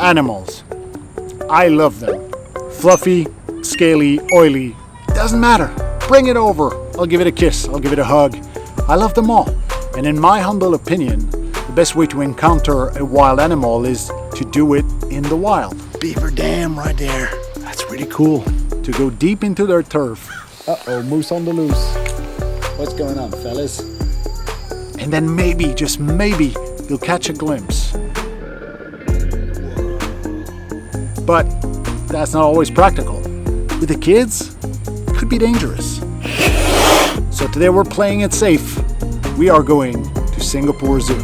Animals. I love them. Fluffy, scaly, oily. Doesn't matter. Bring it over. I'll give it a kiss. I'll give it a hug. I love them all. And in my humble opinion, the best way to encounter a wild animal is to do it in the wild. Beaver Dam right there. That's pretty cool. To go deep into their turf. Uh-oh, moose on the loose. What's going on, fellas? And then maybe, just maybe, you'll catch a glimpse. But that's not always practical. With the kids, it could be dangerous. So today we're playing it safe. We are going to Singapore Zoo.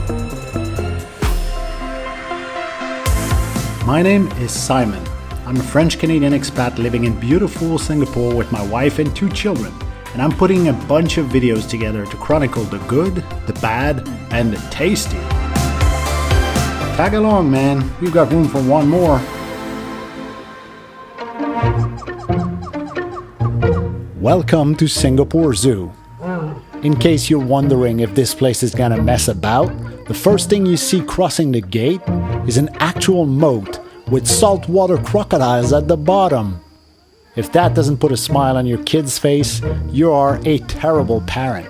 My name is Simon. I'm a French-Canadian expat living in beautiful Singapore with my wife and 2 children. And I'm putting a bunch of videos together to chronicle the good, the bad, and the tasty. Tag along, man. We've got room for one more. Welcome to Singapore Zoo. In case you're wondering if this place is gonna mess about, the first thing you see crossing the gate is an actual moat with saltwater crocodiles at the bottom. If that doesn't put a smile on your kid's face, you are a terrible parent.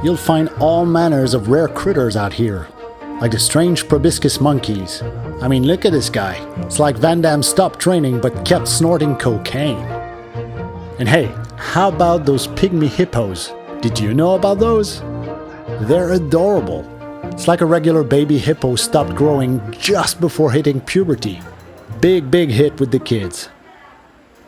You'll find all manners of rare critters out here, like the strange proboscis monkeys. I mean, look at this guy. It's like Van Damme stopped training but kept snorting cocaine. And hey, how about those pygmy hippos? Did you know about those? They're adorable. It's like a regular baby hippo stopped growing just before hitting puberty. Big hit with the kids.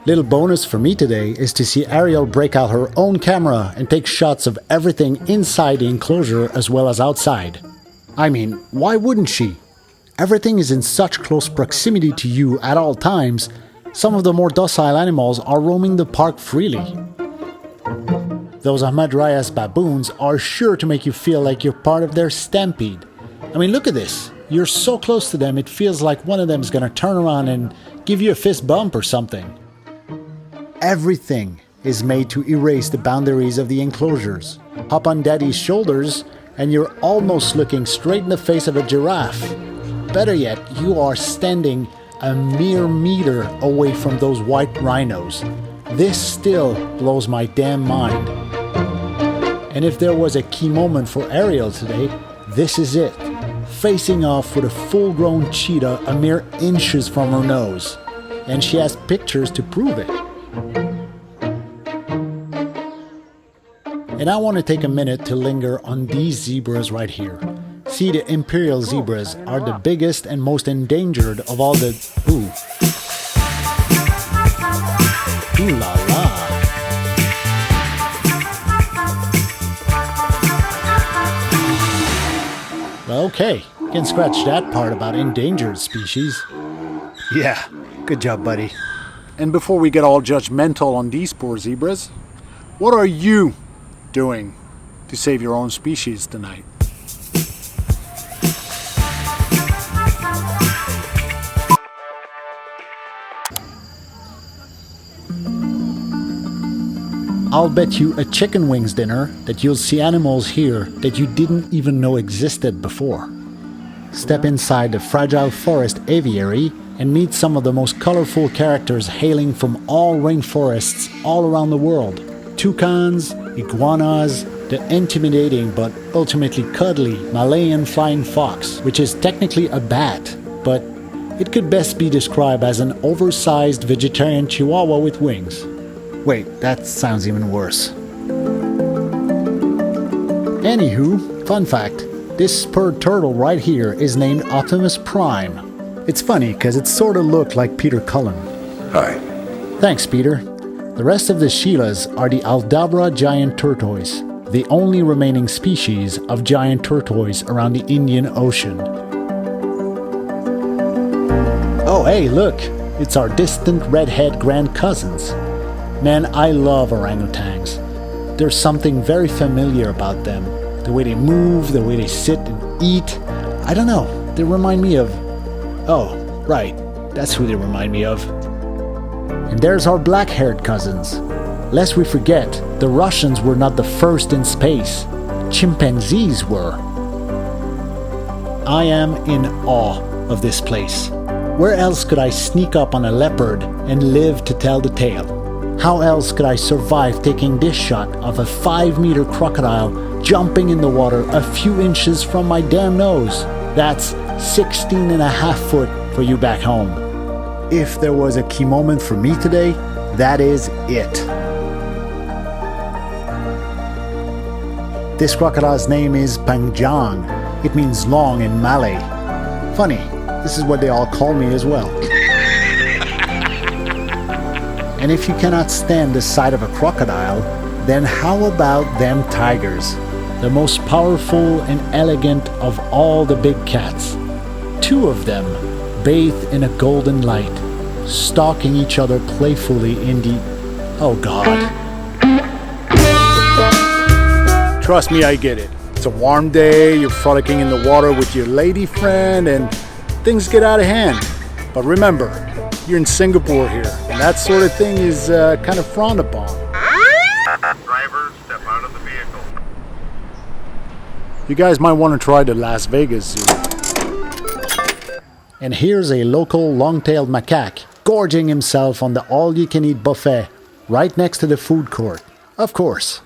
Little bonus for me today is to see Ariel break out her own camera and take shots of everything inside the enclosure as well as outside. I mean, why wouldn't she? Everything is in such close proximity to you at all times. Some of the more docile animals are roaming the park freely. Those Hamadryas baboons are sure to make you feel like you're part of their stampede. I mean, look at this. You're so close to them, it feels like one of them is gonna turn around and give you a fist bump or something. Everything is made to erase the boundaries of the enclosures. Hop on daddy's shoulders and you're almost looking straight in the face of a giraffe. Better yet, you are standing a mere meter away from those white rhinos. This still blows my damn mind. And if there was a key moment for Ariel today, this is it. Facing off with a full-grown cheetah a mere inches from her nose. And she has pictures to prove it. And I want to take a minute to linger on these zebras right here. See, the imperial zebras are the biggest and most endangered of all the... Ooh la la. Well, okay, can scratch that part about endangered species. Yeah, good job, buddy. And before we get all judgmental on these poor zebras, what are you doing to save your own species tonight? I'll bet you a chicken wings dinner that you'll see animals here that you didn't even know existed before. Step inside the fragile forest aviary and meet some of the most colorful characters hailing from all rainforests all around the world. Toucans, iguanas, the intimidating but ultimately cuddly Malayan flying fox, which is technically a bat, but it could best be described as an oversized vegetarian chihuahua with wings. Wait, that sounds even worse. Anywho, fun fact, this spurred turtle right here is named Optimus Prime. It's funny because it sort of looked like Peter Cullen. Hi. Thanks, Peter. The rest of the Sheilas are the Aldabra giant tortoise, the only remaining species of giant tortoise around the Indian Ocean. Oh, hey, look! It's our distant redhead grand cousins. Man, I love orangutans. There's something very familiar about them. The way they move, the way they sit and eat. I don't know, they remind me of... Oh, right, that's who they remind me of. And there's our black-haired cousins. Lest we forget, the Russians were not the first in space. Chimpanzees were. I am in awe of this place. Where else could I sneak up on a leopard and live to tell the tale? How else could I survive taking this shot of a 5-meter crocodile jumping in the water a few inches from my damn nose? That's 16.5 foot for you back home. If there was a key moment for me today, that is it. This crocodile's name is Panjang. It means long in Malay. Funny, this is what they all call me as well. And if you cannot stand the sight of a crocodile, then how about them tigers? The most powerful and elegant of all the big cats. 2 of them bathe in a golden light, stalking each other playfully in the... Oh God. Trust me, I get it. It's a warm day, you're frolicking in the water with your lady friend, and things get out of hand. But remember, you're in Singapore here, and that sort of thing is kind of frowned upon. Driver, step out of the vehicle. You guys might want to try the Las Vegas Zoo. And here's a local long-tailed macaque gorging himself on the all-you-can-eat buffet right next to the food court. Of course.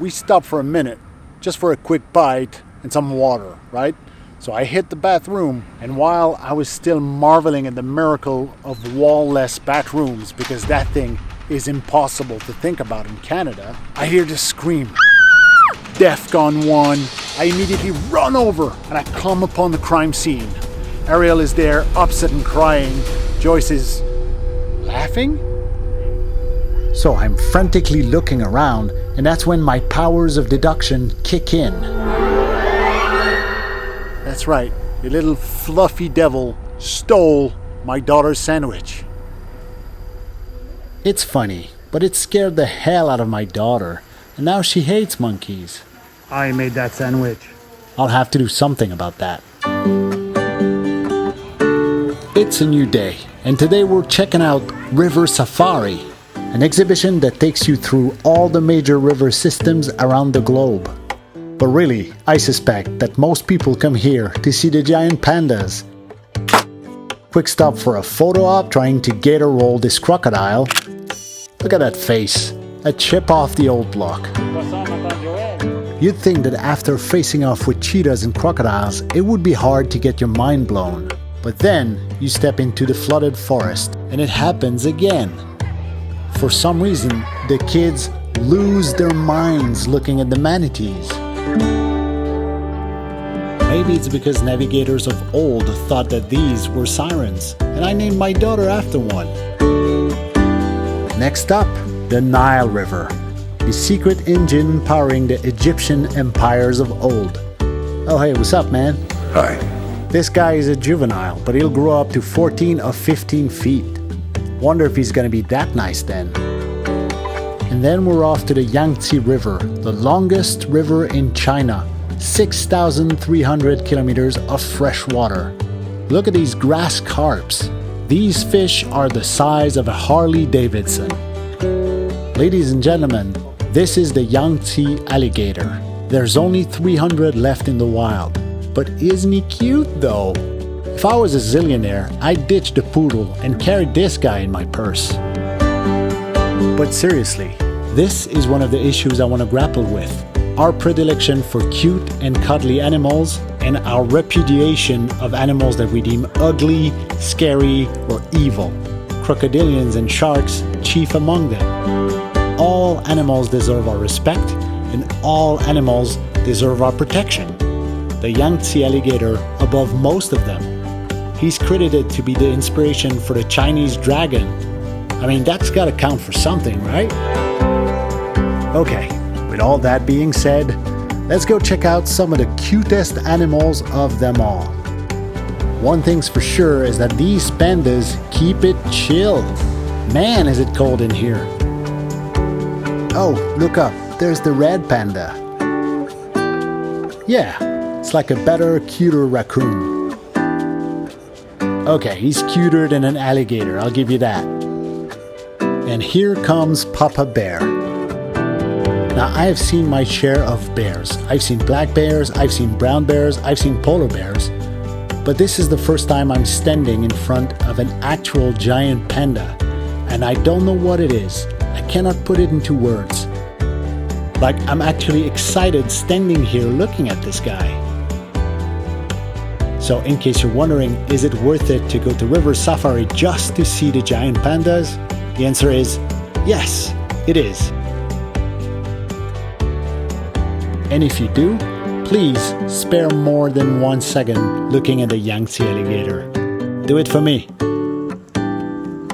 We stopped for a minute, just for a quick bite and some water, right? So I hit the bathroom, and while I was still marveling at the miracle of wall-less bathrooms, because that thing is impossible to think about in Canada, I hear this scream. DEFCON 1. I immediately run over and I come upon the crime scene. Ariel is there, upset and crying. Joyce is laughing? So I'm frantically looking around, and that's when my powers of deduction kick in. That's right, the little fluffy devil stole my daughter's sandwich. It's funny, but it scared the hell out of my daughter, and now she hates monkeys. I made that sandwich. I'll have to do something about that. It's a new day, and today we're checking out River Safari, an exhibition that takes you through all the major river systems around the globe. But really, I suspect that most people come here to see the giant pandas. Quick stop for a photo op trying to gator roll this crocodile. Look at that face, a chip off the old block. You'd think that after facing off with cheetahs and crocodiles, it would be hard to get your mind blown. But then you step into the flooded forest and it happens again. For some reason, the kids lose their minds looking at the manatees. Maybe it's because navigators of old thought that these were sirens, and I named my daughter after one. Next up, the Nile River, the secret engine powering the Egyptian empires of old. Oh hey, what's up, man? Hi. This guy is a juvenile, but he'll grow up to 14 or 15 feet. Wonder if he's gonna be that nice then. And then we're off to the Yangtze River, the longest river in China. 6,300 kilometers of fresh water. Look at these grass carps. These fish are the size of a Harley Davidson. Ladies and gentlemen, this is the Yangtze alligator. There's only 300 left in the wild. But isn't he cute though? If I was a zillionaire, I'd ditch the poodle and carry this guy in my purse. But seriously, this is one of the issues I want to grapple with. Our predilection for cute and cuddly animals, and our repudiation of animals that we deem ugly, scary, or evil. Crocodilians and sharks chief among them. All animals deserve our respect, and all animals deserve our protection. The Yangtze alligator above most of them. He's credited to be the inspiration for the Chinese dragon. I mean, that's gotta count for something, right? Okay, with all that being said, let's go check out some of the cutest animals of them all. One thing's for sure is that these pandas keep it chill. Man, is it cold in here. Oh, look up, there's the red panda. Yeah, it's like a better, cuter raccoon. Okay, he's cuter than an alligator, I'll give you that. And here comes Papa Bear. Now, I have seen my share of bears. I've seen black bears, I've seen brown bears, I've seen polar bears. But this is the first time I'm standing in front of an actual giant panda. And I don't know what it is. I cannot put it into words. Like, I'm actually excited standing here looking at this guy. So in case you're wondering, is it worth it to go to river safari just to see the giant pandas? The answer is yes, it is. And if you do, please spare more than 1 second looking at the Yangtze alligator. Do it for me.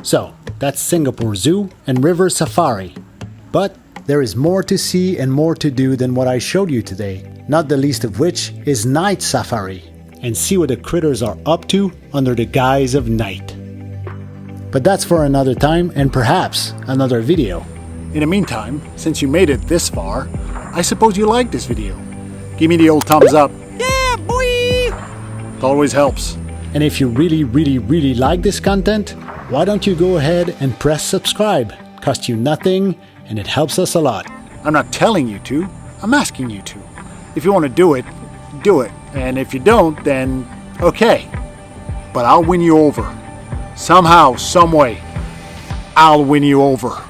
So, that's Singapore Zoo and River Safari. But there is more to see and more to do than what I showed you today, not the least of which is Night Safari, and see what the critters are up to under the guise of night. But that's for another time and perhaps another video. In the meantime, since you made it this far, I suppose you liked this video. Give me the old thumbs up. Yeah, boy! It always helps. And if you really like this content, why don't you go ahead and press subscribe? Costs you nothing and it helps us a lot. I'm not telling you to, I'm asking you to. If you want to do it, do it. And if you don't, then okay. But I'll win you over. Somehow, some way, I'll win you over.